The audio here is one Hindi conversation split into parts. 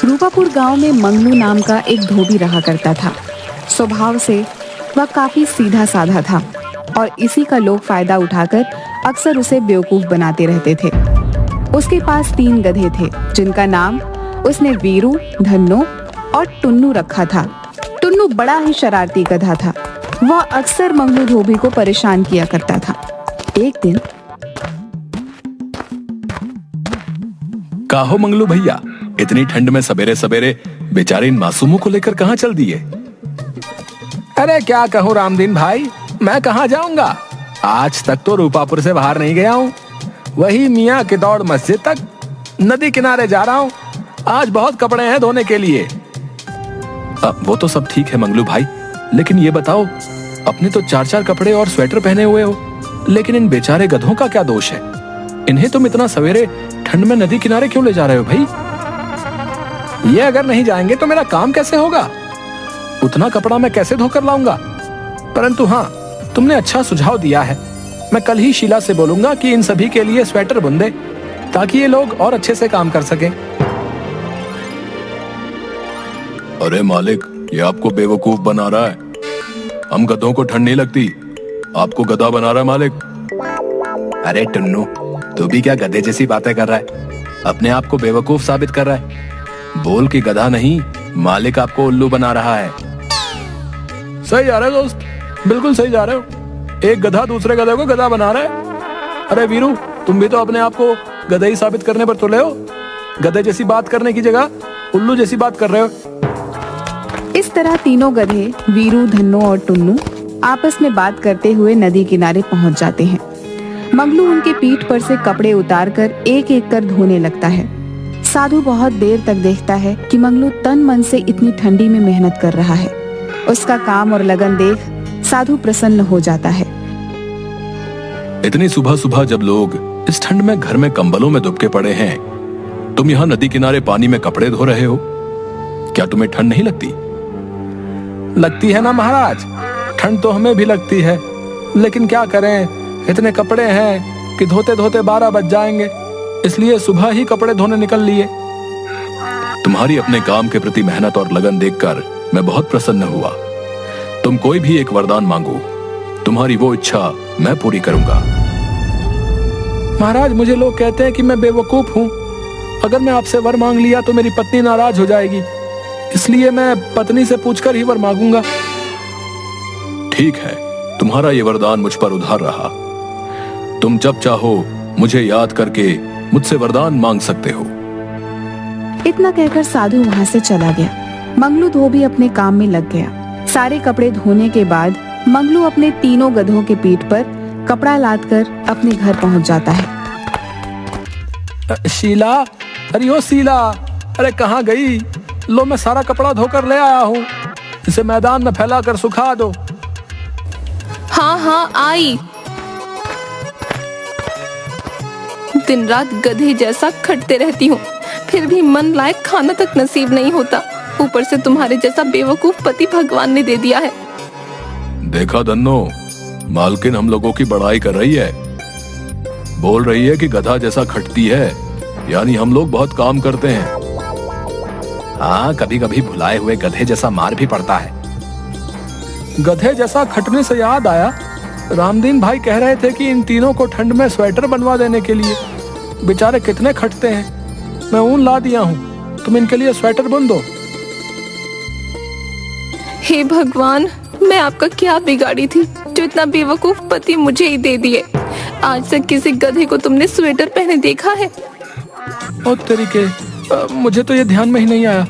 रूपापुर गांव में मंगलू नाम का एक धोबी रहा करता था। स्वभाव से वह काफी सीधा साधा था और इसी का लोग फायदा उठाकर अक्सर उसे बेवकूफ बनाते रहते थे। उसके पास 3 गधे थे जिनका नाम उसने वीरू, धन्नो और टुन्नू रखा था। टुन्नू बड़ा ही शरारती गधा था। वह अक्सर मंगलू धोबी को परेशान किया करता था। एक दिन, काहो मंगलू भैया, इतनी ठंड में सवेरे सवेरे बेचारे इन मासूमों को लेकर कहाँ चल दिए? अरे क्या कहूँ रामदीन भाई, मैं कहाँ जाऊंगा। आज तक तो रूपापुर से बाहर नहीं गया हूँ। वही मियाँ की दौड़ मस्जिद तक, नदी किनारे जा रहा हूँ। आज बहुत कपड़े हैं धोने के लिए। वो तो सब ठीक है मंगलू भाई, लेकिन ये बताओ, अपने तो 4-4 कपड़े और स्वेटर पहने हुए हो, लेकिन इन बेचारे गधों का क्या दोष है? इन्हें तुम इतना सवेरे ठंड में नदी किनारे क्यों ले जा रहे हो भाई? ये अगर नहीं जाएंगे तो मेरा काम कैसे होगा? उतना कपड़ा मैं कैसे धोकर लाऊंगा? परंतु हाँ, तुमने अच्छा सुझाव दिया है। मैं कल ही शीला से बोलूंगा कि इन सभी के लिए स्वेटर बुन दे, ताकि ये लोग और अच्छे से काम कर सकें। अरे मालिक, ये आपको बेवकूफ बना रहा है। हम गधों को ठंड नहीं लगती, आपको गधा बना रहा है मालिक। अरे टुन्नू, तू भी क्या गधे जैसी बातें कर रहा है? अपने आप को बेवकूफ साबित कर रहा है। बोल कि गधा नहीं, मालिक आपको उल्लू बना रहा है। सही जा रहे हो दोस्त, बिल्कुल सही जा रहे हो। एक गधा दूसरे गधे को गधा बना रहा है। अरे वीरू, तुम भी तो अपने आप को गधा ही साबित करने पर तुले हो। गधे जैसी बात करने की जगह उल्लू जैसी बात कर रहे हो। इस तरह तीनों गधे वीरू, धन्नो और टुन्नू आपस में बात करते हुए नदी किनारे पहुंच जाते हैं। मंगलू उनके पीठ पर से कपड़े उतारकर एक एक कर धोने लगता है। साधु बहुत देर तक देखता है कि मंगलू तन मन से इतनी ठंडी में मेहनत कर रहा है। उसका काम और लगन देख साधु प्रसन्न हो जाता है। इतनी सुबह सुबह जब लोग इस ठंड में घर में कंबलों में दुबके पड़े हैं, तुम यहाँ नदी किनारे पानी में कपड़े धो रहे हो। क्या तुम्हें ठंड नहीं लगती? लगती है ना महाराज, ठंड तो हमें भी लगती है, लेकिन क्या करें, इतने कपड़े हैं कि धोते धोते 12 बज जाएंगे। इसलिए सुबह ही कपड़े धोने निकल लिए। तुम्हारी अपने काम के प्रति मेहनत और लगन देखकर मैं बहुत प्रसन्न हुआ। तुम कोई भी एक वरदान मांगो, तुम्हारी वो इच्छा मैं पूरी करूंगा। महाराज, मुझे लोग कहते हैं कि मैं बेवकूफ हूँ। अगर मैं आपसे वर मांग लिया तो मेरी पत्नी नाराज हो जाएगी, इसलिए मैं पत्नी से पूछकर ही वर मांगूंगा। ठीक है, तुम्हारा ये वरदान मुझ पर उधार रहा। तुम जब चाहो मुझे याद करके मुझसे वरदान मांग सकते हो। इतना कहकर साधु वहां से चला गया। मंगलू धोबी अपने काम में लग गया। सारे कपड़े धोने के बाद मंगलू अपने तीनों गधों के पीठ पर कपड़ा लादकर अपने घर पहुंच जाता है। शीला, अरे ओ शीला, अरे कहाँ गई? लो, मैं सारा कपड़ा धोकर ले आया हूँ। इसे मैदान में फैलाकर सुखा दो। हाँ हाँ आई। दिन रात गधे जैसा खटते रहती हूँ, फिर भी मन लायक खाना तक नसीब नहीं होता। ऊपर से तुम्हारे जैसा बेवकूफ पति भगवान ने दे दिया है। देखा धन्नो, मालकिन हम लोगों की बड़ाई कर रही है। बोल रही है कि गधा जैसा खटती है, यानी हम लोग बहुत काम करते हैं। हाँ, कभी कभी भुलाए हुए गधे जैसा मार भी पड़ता है। गधे जैसा खटने से याद आया, रामदीन भाई कह रहे थे कि इन तीनों को ठंड में स्वेटर बनवा देने के लिए। बेचारे कितने खटते हैं। मैं ऊन ला दिया हूँ, तुम इनके लिए स्वेटर बुन दो। हे भगवान, मैं आपका क्या बिगाड़ी थी जो इतना बेवकूफ पति मुझे ही दे दिए। आज तक किसी गधे को तुमने स्वेटर पहने देखा है? ओ तरीके, मुझे तो ये ध्यान में ही नहीं आया।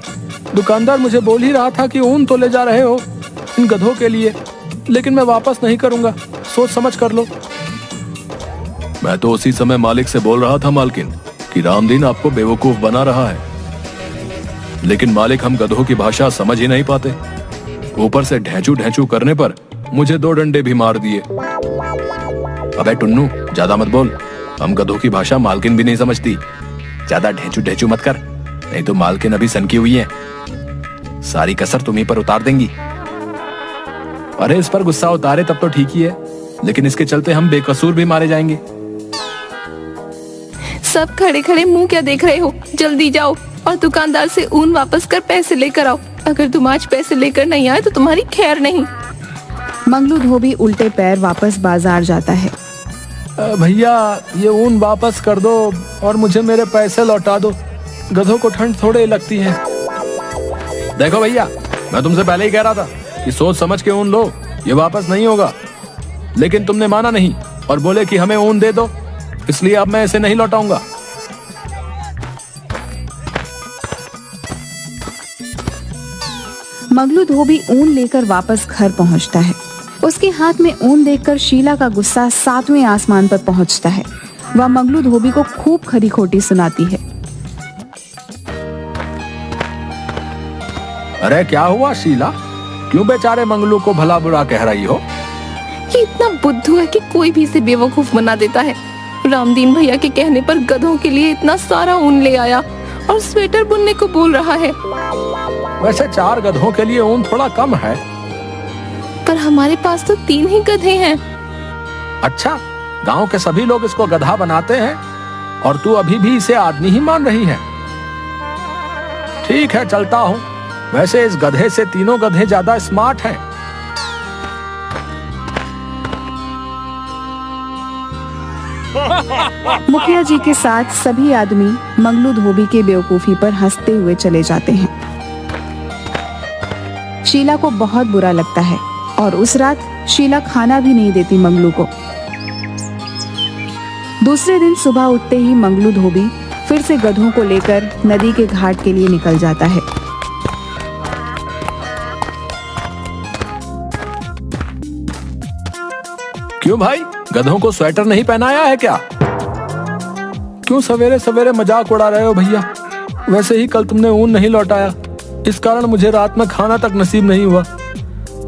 दुकानदार मुझे बोल ही रहा था कि ऊन तो ले जा रहे हो इन गधों के लिए, लेकिन मैं वापस नहीं करूंगा, सोच समझ कर लो। मैं तो उसी समय मालिक से बोल रहा था मालकिन कि रामदीन आपको बेवकूफ बना रहा है, लेकिन मालिक हम गधों की भाषा समझ ही नहीं पाते। ऊपर से ढेंचू ढेंचू करने पर मुझे 2 डंडे भी मार दिए। अबे टुन्नू, ज्यादा मत बोल। हम गधों की भाषा मालकिन भी नहीं समझती। ज्यादा ढेंचू ढेंचू मत कर, नहीं तो मालकिन अभी सनकी हुई है। सारी कसर तुम्हीं पर उतार देंगी। अरे इस पर गुस्सा उतारे तब तो ठीक ही है, लेकिन इसके चलते हम बेकसूर भी मारे जाएंगे। सब खड़े खड़े मुंह क्या देख रहे हो? जल्दी जाओ और दुकानदार से ऊन वापस कर पैसे लेकर आओ। अगर तुम आज पैसे लेकर नहीं आए तो तुम्हारी खैर नहीं। मंगलू धोबी उल्टे पैर वापस बाजार जाता है। भैया ये ऊन वापस कर दो और मुझे मेरे पैसे लौटा दो। गधों को ठंड थोड़े लगती है। देखो भैया, मैं तुमसे पहले ही कह रहा था कि सोच समझ के ऊन लो, ये वापस नहीं होगा। लेकिन तुमने माना नहीं और बोले कि हमें ऊन दे दो, इसलिए अब मैं इसे नहीं लौटाऊंगा। मंगलू धोबी ऊन लेकर वापस घर पहुंचता है। उसके हाथ में ऊन देखकर शीला का गुस्सा 7वें आसमान पर पहुंचता है। वह मंगलू धोबी को खूब खरी खोटी सुनाती है। अरे क्या हुआ शीला, क्यों बेचारे मंगलू को भला बुरा कह रही हो? ये इतना बुद्धू है कि कोई भी इसे बेवकूफ बना देता है। रामदीन भैया के कहने पर गधों के लिए इतना सारा ऊन ले आया और स्वेटर बुनने को बोल रहा है। वैसे 4 गधों के लिए ऊन थोड़ा कम है। पर हमारे पास तो 3 ही गधे हैं। अच्छा, गांव के सभी लोग इसको गधा बनाते हैं और तू अभी भी इसे आदमी ही मान रही है। ठीक है, चलता हूँ। वैसे इस गधे से 3 गधे ज्यादा स्मार्ट हैं। मुखिया जी के साथ सभी आदमी मंगलू धोबी के बेवकूफी पर हंसते हुए चले जाते हैं। शीला को बहुत बुरा लगता है और उस रात शीला खाना भी नहीं देती मंगलू को। दूसरे दिन सुबह उठते ही मंगलू धोबी फिर से गधों को लेकर नदी के घाट के लिए निकल जाता है। क्यों भाई, गधों को स्वेटर नहीं पहनाया है क्या? क्यों सवेरे सवेरे मजाक उड़ा रहे हो भैया? वैसे ही कल तुमने ऊन नहीं लौटाया, इस कारण मुझे रात में खाना तक नसीब नहीं हुआ।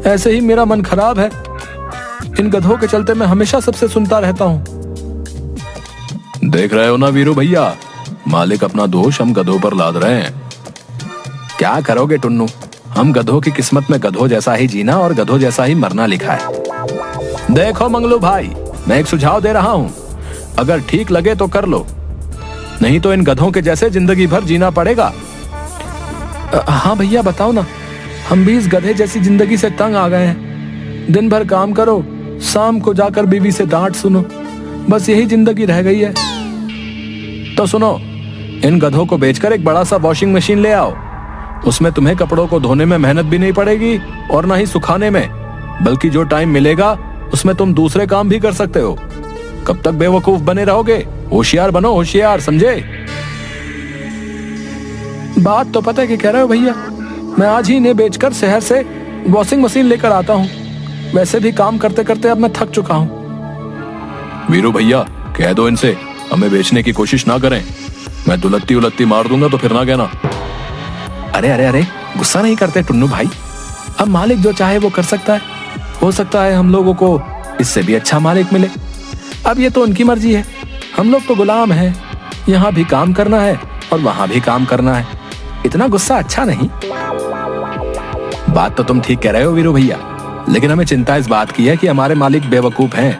ऐसे ही मेरा मन खराब है। इन गधों के चलते मैं हमेशा सबसे सुनता रहता हूँ। देख रहे हो ना वीरू भैया, मालिक अपना दोष हम गधों पर लाद रहे हैं। क्या करोगे टुन्नू, हम गधों की किस्मत में गधों जैसा ही जीना और गधों जैसा ही मरना लिखा है। देखो मंगलू भाई, मैं एक सुझाव दे रहा हूँ, अगर ठीक लगे तो कर लो, नहीं तो इन गधों के जैसे जिंदगी भर जीना पड़ेगा। हाँ भैया बताओ ना, हम भी इस गधे जैसी जिंदगी से तंग आ गए हैं। दिन भर काम करो, शाम को जाकर बीवी से डांट सुनो, बस यही जिंदगी रह गई है। तो सुनो, इन गधों को बेचकर एक बड़ा सा वॉशिंग मशीन ले आओ। उसमें तुम्हें कपड़ों को धोने में मेहनत भी नहीं पड़ेगी और ना ही सुखाने में, बल्कि जो टाइम मिलेगा उसमें तुम दूसरे काम भी कर सकते हो। कब तक बेवकूफ बने रहोगे? होशियार बनो, होशियार, समझे? बात तो पता है कि कह रहे हो भैया, मैं आज ही इन्हें बेचकर शहर से वॉशिंग मशीन लेकर आता हूँ। वैसे भी काम करते करते अब मैं थक चुका हूँ। वीरू भैया, कह दो इनसे हमें बेचने की कोशिश ना करें। मैं दुलत्ती उलत्ती मार दूंगा तो फिर ना कहना। अरे अरे अरे, गुस्सा नहीं करते टुन्नू भाई, अब मालिक जो चाहे वो कर सकता है। हो सकता है हम लोगों को इससे भी अच्छा मालिक मिले। अब ये तो उनकी मर्जी है, हम लोग तो गुलाम हैं। यहाँ भी काम करना है और वहां भी काम करना है। इतना गुस्सा अच्छा नहीं। बात तो तुम ठीक कह रहे हो वीरू भैया, लेकिन हमें चिंता इस बात की है कि हमारे मालिक बेवकूफ हैं,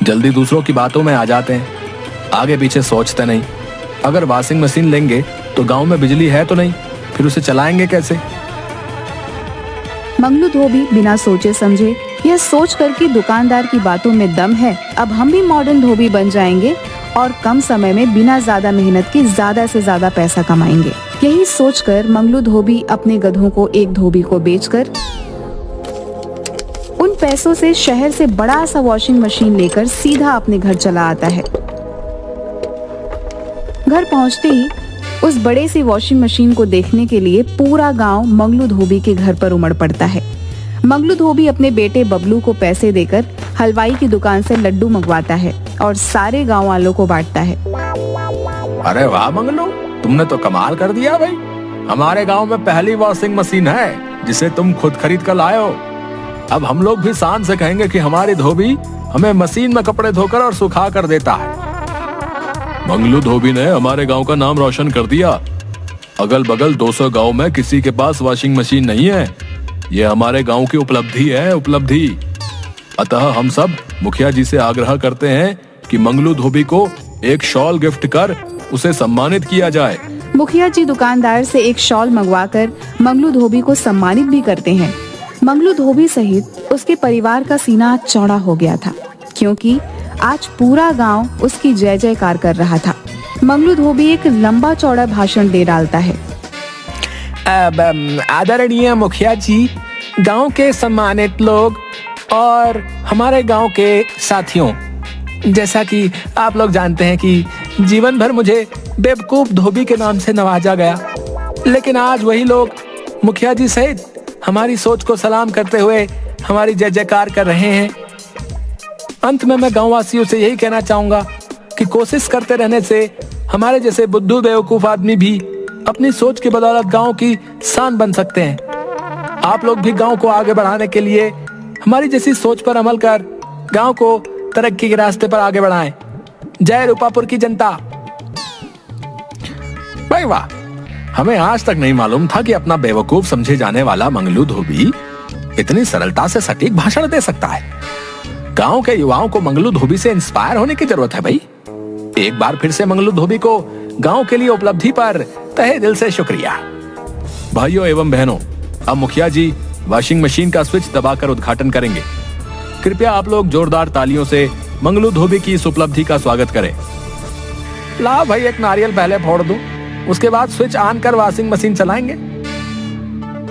जल्दी दूसरों की बातों में आ जाते हैं, आगे पीछे सोचते नहीं। अगर वॉशिंग मशीन लेंगे तो गांव में बिजली है तो नहीं, फिर उसे चलाएंगे कैसे? मंगलू धोबी बिना सोचे समझे यह सोच कर कि दुकानदार की बातों में दम है, अब हम भी मॉडर्न धोबी बन जाएंगे और कम समय में बिना ज्यादा मेहनत के ज्यादा से ज्यादा पैसा कमाएंगे। यही सोचकर मंगलू धोबी अपने गधों को एक धोबी को बेचकर उन पैसों से शहर से बड़ा सा वॉशिंग मशीन लेकर सीधा अपने घर चला आता है। घर पहुंचते ही उस बड़े सी वॉशिंग मशीन को देखने के लिए पूरा गांव मंगलू धोबी के घर पर उमड़ पड़ता है। मंगलू धोबी अपने बेटे बबलू को पैसे देकर हलवाई की दुकान से लड्डू मंगवाता है और सारे गांव वालों को बांटता है। अरे वाह मंगलू, तुमने तो कमाल कर दिया भाई। हमारे गांव में पहली वॉशिंग मशीन है जिसे तुम खुद खरीद कर लाए हो। अब हम लोग भी शान से कहेंगे कि हमारी धोबी हमें मशीन में कपड़े धोकर और सुखा कर देता है। मंगलू धोबी ने हमारे गांव का नाम रोशन कर दिया। अगल बगल 200 गांव में किसी के पास वॉशिंग मशीन नहीं है। ये हमारे गांव की उपलब्धि है, उपलब्धि। अतः हम सब मुखिया जी से आग्रह करते हैं कि मंगलू धोबी को एक शॉल गिफ्ट कर उसे सम्मानित किया जाए। मुखिया जी दुकानदार से एक शॉल मंगवाकर मंगलू धोबी को सम्मानित भी करते हैं। मंगलू धोबी सहित उसके परिवार का सीना आज चौड़ा हो गया था, क्योंकि आज पूरा गांव उसकी जय जयकार कर रहा था। मंगलू धोबी एक लंबा चौड़ा भाषण दे डालता है। आदरणीय मुखिया जी, गांव के सम्मानित लोग और हमारे गांव के साथियों, जैसा कि आप लोग जानते हैं कि जीवन भर मुझे बेवकूफ धोबी के नाम से नवाजा गया, लेकिन आज वही लोग मुखिया जी सहित हमारी सोच को सलाम करते हुए हमारी जय जयकार कर रहे हैं। अंत में मैं गांव वासियों से यही कहना चाहूंगा कि कोशिश करते रहने से हमारे जैसे बुद्धू बेवकूफ आदमी भी अपनी सोच की बदौलत गांव की शान बन सकते हैं। आप लोग भी गांव को आगे बढ़ाने के लिए हमारी जैसी सोच पर अमल कर गांव को तरक्की के रास्ते पर आगे बढ़ाएं। जय रूपापुर की जनता। भाई वाह, हमें आज तक नहीं मालूम था कि अपना बेवकूफ समझे जाने वाला मंगलू धोबी इतनी सरलता से सटीक भाषण दे सकता है। गांव के युवाओं को मंगलू धोबी से इंस्पायर होने की जरूरत है भाई। एक बार फिर से मंगलू धोबी को गांव के लिए उपलब्धि पर तहे दिल से शुक्रिया। भाइयों एवं बहनों, अब मुखिया जी वॉशिंग मशीन का स्विच दबाकर उद्घाटन करेंगे। कृपया आप लोग जोरदार तालियों से मंगलू धोबी की इस उपलब्धि का स्वागत करें। ला भाई, एक नारियल पहले फोड़ दूं, उसके बाद स्विच ऑन कर वॉशिंग मशीन चलाएंगे।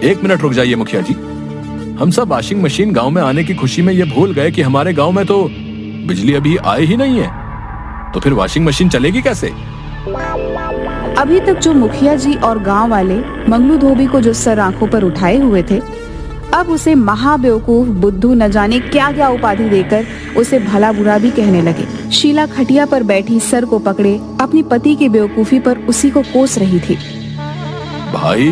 1 मिनट रुक जाइए मुखिया जी। हम सब वॉशिंग मशीन गांव में आने की खुशी में ये भूल गए कि हमारे गांव में तो बिजली अभी आई ही नहीं है, तो फिर वॉशिंग मशीन चलेगी कैसे? अभी तक जो मुखिया जी और गांव वाले मंगलू धोबी को जो सर आंखों पर उठाए हुए थे, अब उसे महाबेवकूफ, बुद्धू, न जाने क्या क्या उपाधि देकर उसे भला बुरा भी कहने लगे। शीला खटिया पर बैठी सर को पकड़े अपनी पति की बेवकूफी पर उसी को कोस रही थी। भाई,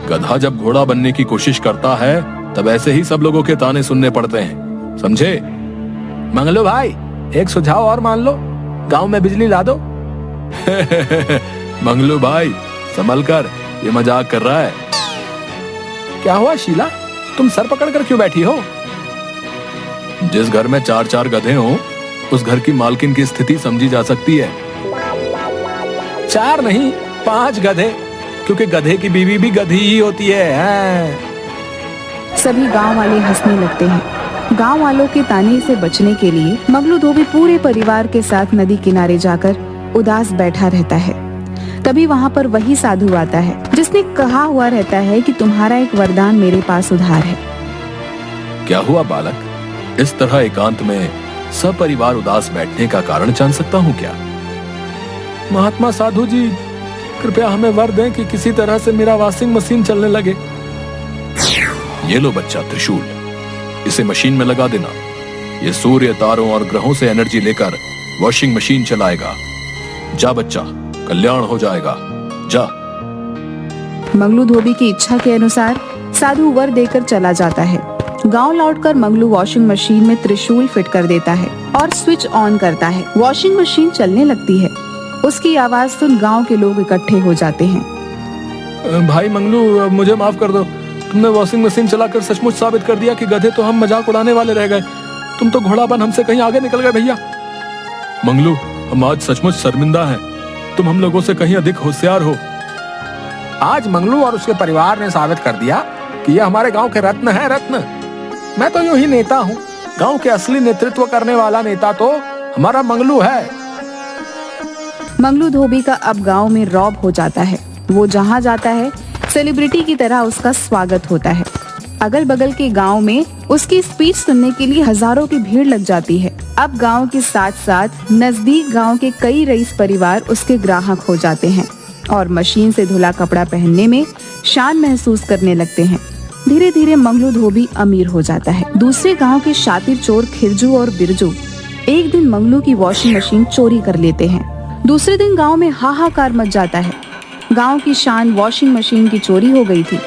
गधा जब घोड़ा बनने की कोशिश करता है तब ऐसे ही सब लोगों के ताने सुनने पड़ते हैं, समझे? मंगलू भाई, एक सुझाव और मान लो, गांव में बिजली ला दो। मंगलू भाई, संभल कर, ये मजाक कर रहा है। क्या हुआ शीला, तुम सर पकड़कर क्यों बैठी हो? जिस घर में 4-4 गधे हों, उस घर की मालकिन की स्थिति समझी जा सकती है। 4 नहीं, 5 गधे, क्योंकि गधे की बीवी भी गधी ही होती है। सभी गांव वाले हंसने लगते हैं। गांव वालों के ताने से बचने के लिए मंगलू धोबी पूरे परिवार के साथ नदी किनारे जाकर उदास बैठा रहता है। तभी वहाँ पर वही साधु आता है जिसने कहा हुआ रहता है कि तुम्हारा एक वरदान मेरे पास उधार है। क्या हुआ बालक? इस तरह एकांत में सपरिवार उदास बैठने का कारण जान सकता हूँ क्या? महात्मा साधु जी, कृपया हमें वर दें कि किसी तरह से मेरा वॉशिंग मशीन चलने लगे। ये लो बच्चा त्रिशूल, इसे मशीन में लगा देना। ये सूर्य, तारों और ग्रहों से एनर्जी लेकर वॉशिंग मशीन चलाएगा। जा बच्चा, कल्याण हो जाएगा, जा। मंगलू धोबी की इच्छा के अनुसार साधु वर देकर चला जाता है। गांव लौटकर मंगलू वॉशिंग मशीन में त्रिशूल फिट कर देता है और स्विच ऑन करता है। वॉशिंग मशीन चलने लगती है। उसकी आवाज सुन गांव के लोग इकट्ठे हो जाते हैं। भाई मंगलू, मुझे माफ कर दो। तुमने वॉशिंग मशीन चलाकर सचमुच साबित कर दिया कि गधे तो हम मजाक उड़ाने वाले रह गए। तुम तो घोड़ा बन हमसे कहीं आगे निकल गए भैया। मंगलू, हम आज सचमुच शर्मिंदा हैं। तुम हम लोगों से कहीं अधिक होशियार हो। आज मंगलू और उसके परिवार ने साबित कर दिया कि ये हमारे गांव के रत्न हैं, रत्न। मैं तो यूं ही नेता हूँ। गांव के असली नेतृत्व करने वाला नेता तो हमारा मंगलू है। मंगलू धोबी का अब गांव में रौब हो जाता है। वो जहाँ जाता है सेलिब्रिटी की तरह उसका स्वागत होता है। अगल बगल के गांव में उसकी स्पीच सुनने के लिए हजारों की भीड़ लग जाती है। अब गांव के साथ साथ नजदीक गांव के कई रईस परिवार उसके ग्राहक हो जाते हैं और मशीन से धुला कपड़ा पहनने में शान महसूस करने लगते हैं। धीरे धीरे मंगलू धोबी अमीर हो जाता है। दूसरे गांव के शातिर चोर खिरजू और बिरजू एक दिन मंगलू की वॉशिंग मशीन चोरी कर लेते हैं। दूसरे दिन गांव में हाहाकार मच जाता है। गांव की शान वॉशिंग मशीन की चोरी हो गई थी।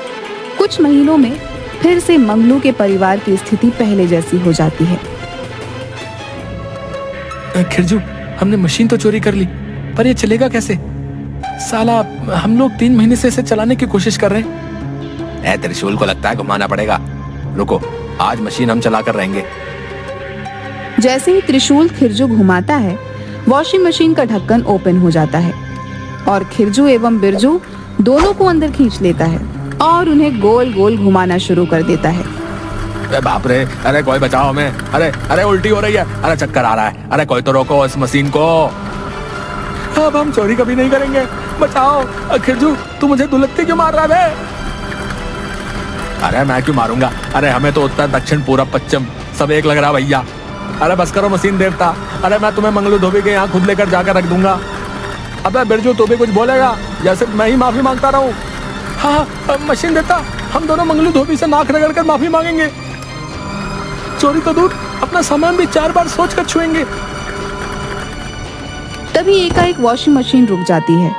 कुछ महीनों में फिर से मंगलू के परिवार की स्थिति पहले जैसी हो जाती है। खिरजू, हमने मशीन तो चोरी कर ली, पर ये चलेगा कैसे? साला, हम लोग 3 महीने से इसे चलाने की कोशिश कर रहे हैं। त्रिशूल को लगता है घुमाना पड़ेगा। रुको, आज मशीन हम चला कर रहेंगे। जैसे ही त्रिशूल खिरजू घुमाता है, वॉशिंग मशीन का ढक्कन ओपन हो जाता है और खिरजू एवं बिरजू दोनों को अंदर खींच लेता है और उन्हें गोल गोल घुमाना शुरू कर देता है। अरे बाप रे, अरे कोई बचाओ हमें, अरे अरे उल्टी हो रही है, अरे चक्कर आ रहा है, अरे कोई तो रोको इस मशीन को। अब हम चोरी कभी नहीं करेंगे, बचाओ। खिरजू तू मुझे दुलत्ती क्यों मार रहा है? अरे मैं क्यों मारूंगा, अरे हमें तो उत्तर दक्षिण पूरब पश्चिम सब एक लग रहा भैया। अरे बस करो मशीन देवता, अरे मैं तुम्हें मंगलू धोबी के यहाँ खुद लेकर जाकर रख दूंगा। अबे बिरजू तू भी कुछ बोलेगा या सिर्फ मैं ही माफी मांगता रहूं? हाँ मशीन देवता, हम दोनों मंगलू धोबी से नाक रगड़ कर माफी मांगेंगे। चोरी तो दूर, अपना सामान भी 4 बार सोच कर छुएंगे। तभी एकाएक वॉशिंग मशीन रुक जाती है।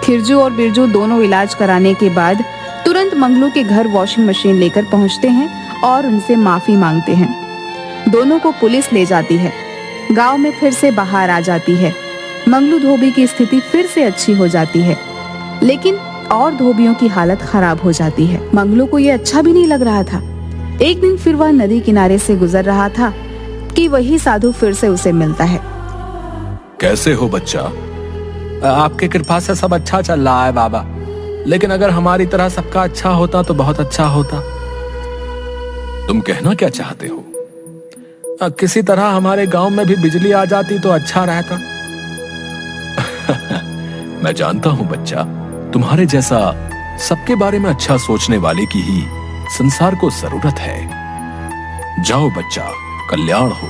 खिरजू और बिरजू दोनों इलाज कराने के बाद तुरंत मंगलू के घर वॉशिंग मशीन लेकर पहुंचते हैं और उनसे माफी मांगते हैं। दोनों को पुलिस ले जाती है। गांव में फिर से बाहर आ जाती है। मंगलू धोबी की स्थिति फिर से अच्छी हो जाती है, लेकिन और धोबियों की हालत खराब हो जाती है। मंगलू को ये अच्छा भी नहीं लग रहा था। एक दिन फिर वह नदी किनारे से गुजर रहा था कि वही साधु फिर से उसे मिलता है। कैसे हो बच्चा? आपकी कृपा से सब अच्छा चल रहा है बाबा, लेकिन अगर हमारी तरह सबका अच्छा होता तो बहुत अच्छा होता। तुम कहना क्या चाहते हो? किसी तरह हमारे गांव में भी बिजली आ जाती तो अच्छा रहता। मैं जानता हूं बच्चा, तुम्हारे जैसा सबके बारे में अच्छा सोचने वाले की ही संसार को जरूरत है। जाओ बच्चा, कल्याण हो।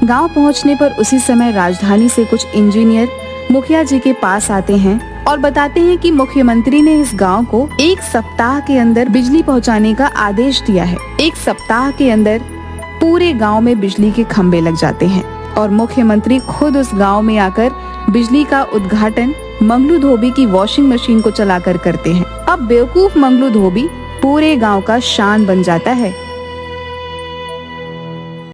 गांव पहुंचने पर उसी समय राजधानी से कुछ इंजीनियर मुखिया जी के पास आते हैं और बताते हैं कि मुख्यमंत्री ने इस गांव को 1 सप्ताह के अंदर बिजली पहुंचाने का आदेश दिया है। 1 सप्ताह के अंदर पूरे गांव में बिजली के खंभे लग जाते हैं और मुख्यमंत्री खुद उस गांव में आकर बिजली का उद्घाटन मंगलू धोबी की वॉशिंग मशीन को चलाकर करते हैं। अब बेवकूफ मंगलू धोबी पूरे गांव का शान बन जाता है